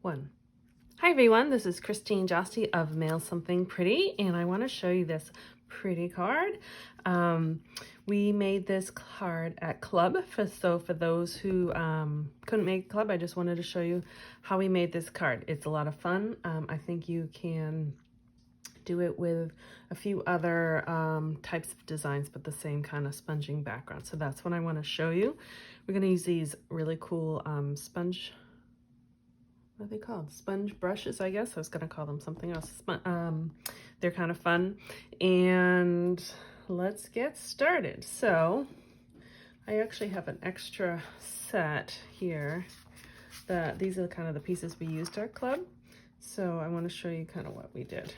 one. Hi everyone, this is Christine Josty of Mail Something Pretty, and I want to show you this pretty card. We made this card at club, so for those who couldn't make club, I just wanted to show you how we made this card. It's a lot of fun. I think you can do it with a few other types of designs, but the same kind of sponging background. So that's what I want to show you. We're going to use these really cool sponge, what are they called? Sponge brushes, I guess. I was going to call them something else. They're kind of fun. And let's get started. So I actually have an extra set here that these are kind of the pieces we used at club. So I want to show you kind of what we did.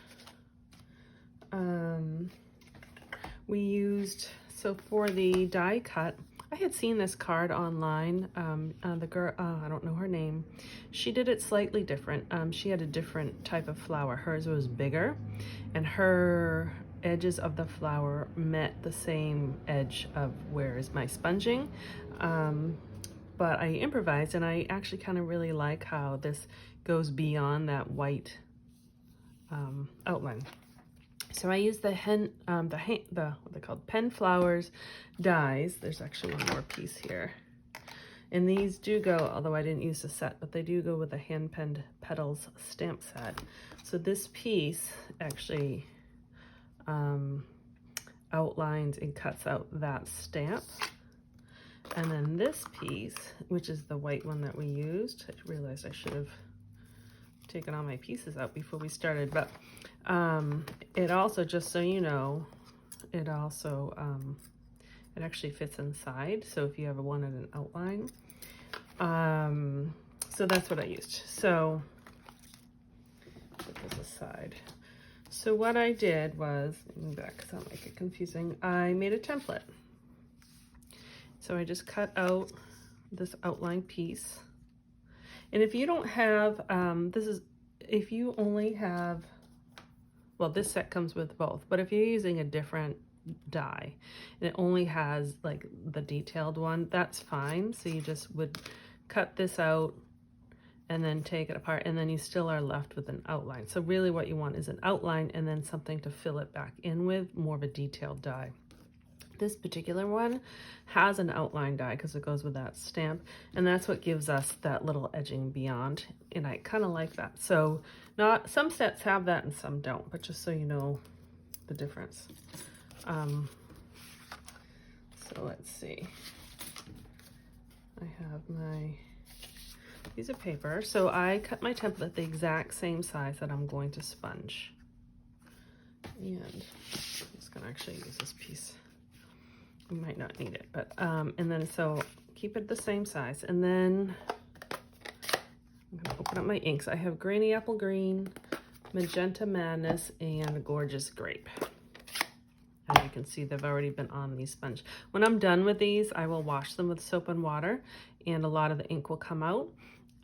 We used, so for the die cut, I had seen this card online. The girl, I don't know her name, she did it slightly different. She had a different type of flower. Hers was bigger, and her edges of the flower met the same edge of where is my sponging. But I improvised, and I actually kind of really like how this goes beyond that white outline. So I used the what they called Pen Flowers dies. There's actually one more piece here. And these do go, although I didn't use the set, but they do go with the Hand Penned Petals stamp set. So this piece actually outlines and cuts out that stamp. And then this piece, which is the white one that we used, I realized I should have taken all my pieces out before we started, but it also, just so you know, it also it actually fits inside, so if you ever wanted an outline, so that's what I used. So put this aside. So what I did was, back because I'll make it confusing, I made a template. So I just cut out this outline piece. And if you don't have, if you only have, well, this set comes with both, but if you're using a different die and it only has like the detailed one, that's fine. So you just would cut this out and then take it apart, and then you still are left with an outline. So really what you want is an outline and then something to fill it back in with, more of a detailed die. This particular one has an outline die because it goes with that stamp, and that's what gives us that little edging beyond, and I kind of like that. So not, some sets have that and some don't, but just so you know the difference. So let's see, I have my piece of paper. So I cut my template the exact same size that I'm going to sponge, and I'm just gonna actually use this piece. You might not need it, but and then so keep it the same size, and then I'm gonna open up my inks. I have Granny Apple Green, Magenta Madness, and Gorgeous Grape. As you can see, they've already been on the sponge. When I'm done with these, I will wash them with soap and water, and a lot of the ink will come out.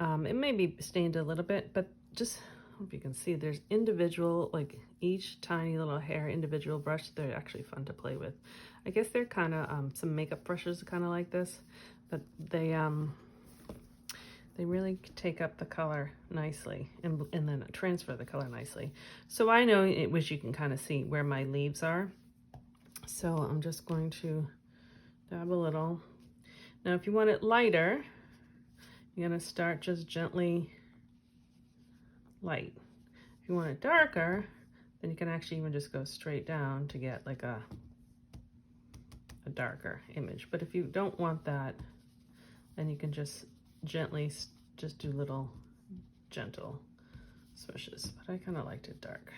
It may be stained a little bit, but just, I hope you can see, there's individual, like each tiny little hair individual brush. They're actually fun to play with. I guess they're kind of, some makeup brushes are kind of like this, but they really take up the color nicely and then transfer the color nicely. So I know it was, you can kind of see where my leaves are. So I'm just going to dab a little. Now, if you want it lighter, you're gonna start just gently light. If you want it darker, then you can actually even just go straight down to get like a darker image. But if you don't want that, then you can just gently just do little gentle swishes. But I kind of liked it dark.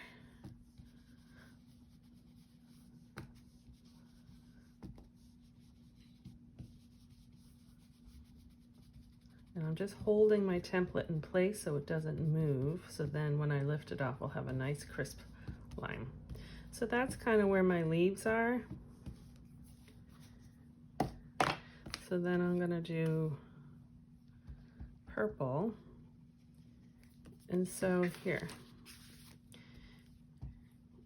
And I'm just holding my template in place so it doesn't move. So then when I lift it off, I'll have a nice crisp line. So that's kind of where my leaves are. So then I'm gonna do purple. And so here,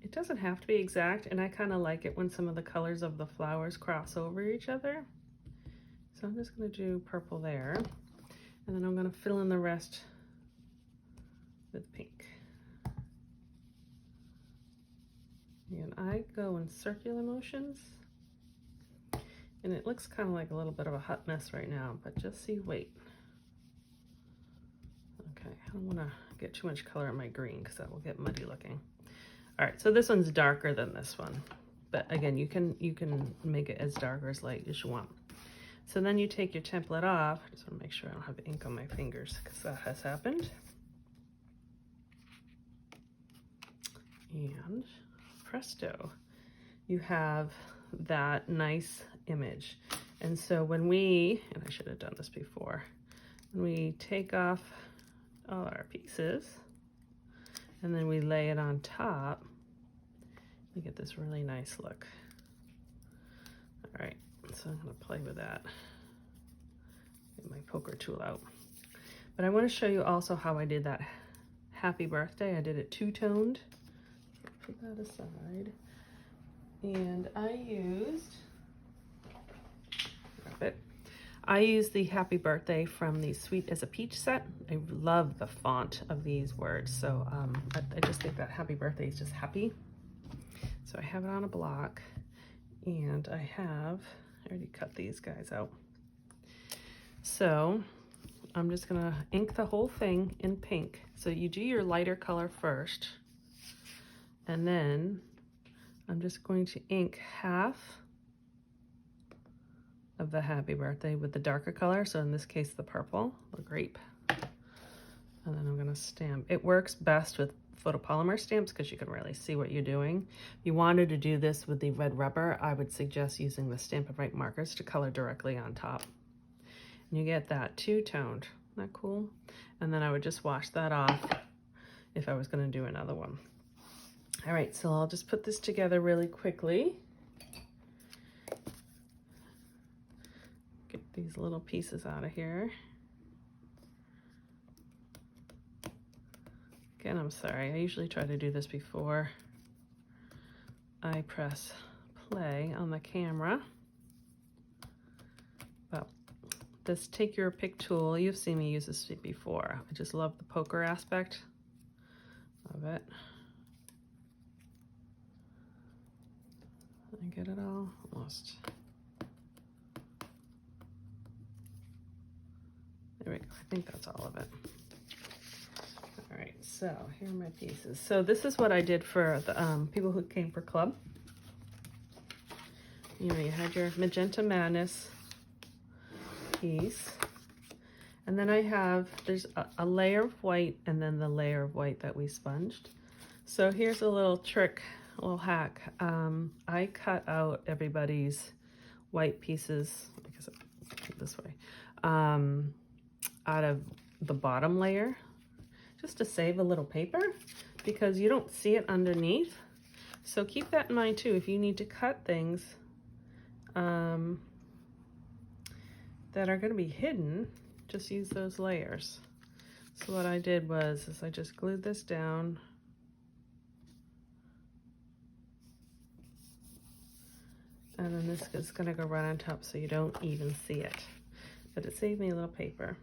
it doesn't have to be exact, and I kind of like it when some of the colors of the flowers cross over each other. So I'm just gonna do purple there. And then I'm going to fill in the rest with pink. And I go in circular motions. And it looks kind of like a little bit of a hot mess right now, but just see, wait. Okay, I don't want to get too much color in my green because that will get muddy looking. All right, so this one's darker than this one. But again, you can make it as dark or as light as you want. So then you take your template off. I just want to make sure I don't have ink on my fingers because that has happened. And presto, you have that nice image. And so when we, and I should have done this before, when we take off all our pieces and then we lay it on top, you get this really nice look. All right, so I'm gonna play with that. Get my poker tool out. But I want to show you also how I did that happy birthday. I did it two-toned. Put that aside. And I used, grab it. I used the happy birthday from the Sweet as a Peach set. I love the font of these words. So I just think that happy birthday is just happy. So I have it on a block and I already cut these guys out. So I'm just gonna ink the whole thing in pink. So you do your lighter color first, and then I'm just going to ink half of the happy birthday with the darker color. So in this case, the purple, the grape. And then I'm gonna stamp. It works best with photopolymer stamps because you can really see what you're doing. If you wanted to do this with the red rubber, I would suggest using the Stampin' Write markers to color directly on top. And you get that two-toned. Isn't that cool? And then I would just wash that off if I was gonna do another one. All right, so I'll just put this together really quickly. Get these little pieces out of here. Again, I'm sorry, I usually try to do this before I press play on the camera. But this take your pick tool, you've seen me use this before. I just love the poker aspect of it. I get it all? Almost. There we go, I think that's all of it. All right, so here are my pieces. So this is what I did for the people who came for club. You know, you had your Magenta Madness piece. And then there's a layer of white and then the layer of white that we sponged. So here's a little trick, a little hack. I cut out everybody's white pieces, because I put it this way, out of the bottom layer, just to save a little paper, because you don't see it underneath. So keep that in mind too. If you need to cut things that are going to be hidden, just use those layers. So what I did was I just glued this down. And then this is going to go right on top so you don't even see it. But it saved me a little paper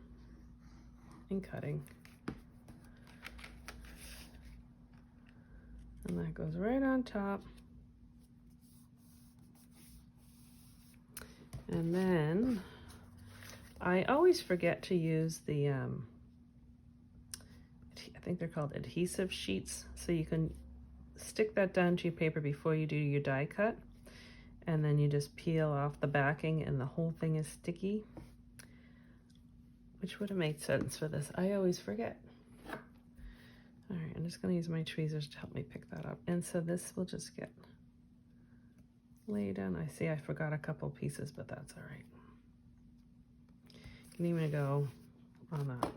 in cutting. And that goes right on top. And then I always forget to use the, I think they're called adhesive sheets. So you can stick that down to your paper before you do your die cut. And then you just peel off the backing and the whole thing is sticky, which would have made sense for this. I always forget. All right, I'm just gonna use my tweezers to help me pick that up. And so this will just get laid down. I see I forgot a couple pieces, but that's all right. You can even go on that.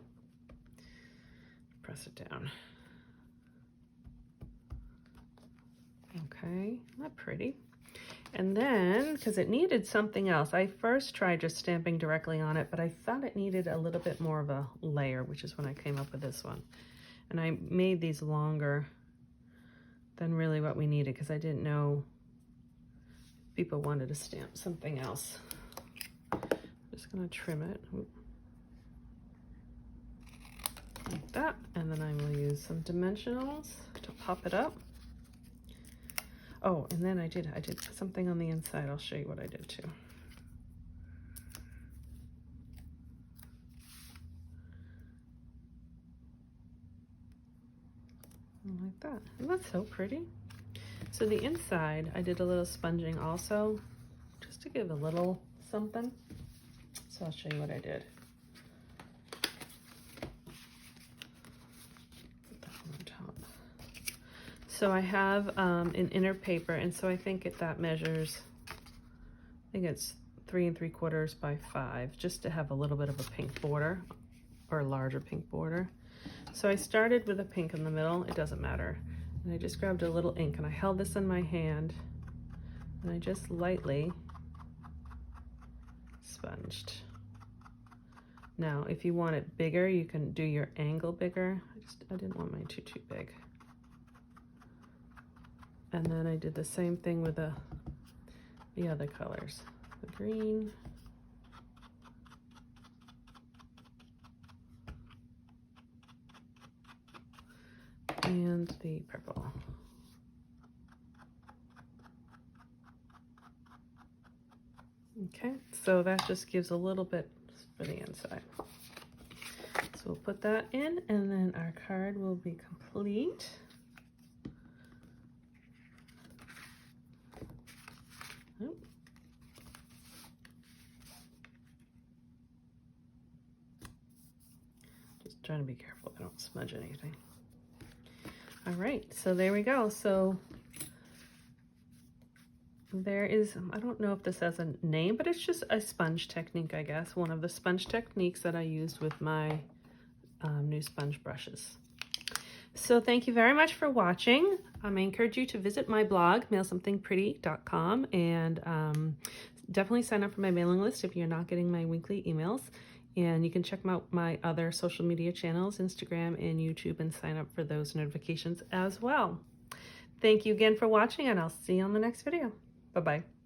Press it down. Okay, isn't that pretty? And then, because it needed something else, I first tried just stamping directly on it, but I thought it needed a little bit more of a layer, which is when I came up with this one. And I made these longer than really what we needed because I didn't know people wanted to stamp something else. I'm just gonna trim it. like that, and then I will use some dimensionals to pop it up. Oh, and then I did put something on the inside. I'll show you what I did too. Like that. And that's so pretty. So the inside, I did a little sponging also, just to give a little something. So I'll show you what I did. Put that on top. So I have an inner paper, and so I think that measures, I think it's 3 3/4 by 5, just to have a little bit of a pink border, or a larger pink border. So I started with a pink in the middle, it doesn't matter. And I just grabbed a little ink and I held this in my hand and I just lightly sponged. Now, if you want it bigger, you can do your angle bigger. I didn't want mine too big. And then I did the same thing with the other colors, the green. And the purple. Okay, so that just gives a little bit for the inside. So we'll put that in, and then our card will be complete. Oh. Just trying to be careful I don't smudge anything. All right, so there we go. So there is, I don't know if this has a name, but it's just a sponge technique, I guess. One of the sponge techniques that I used with my new sponge brushes. So thank you very much for watching. I encourage you to visit my blog, mailsomethingpretty.com, and definitely sign up for my mailing list if you're not getting my weekly emails. And you can check out my other social media channels, Instagram and YouTube, and sign up for those notifications as well. Thank you again for watching, and I'll see you on the next video. Bye-bye.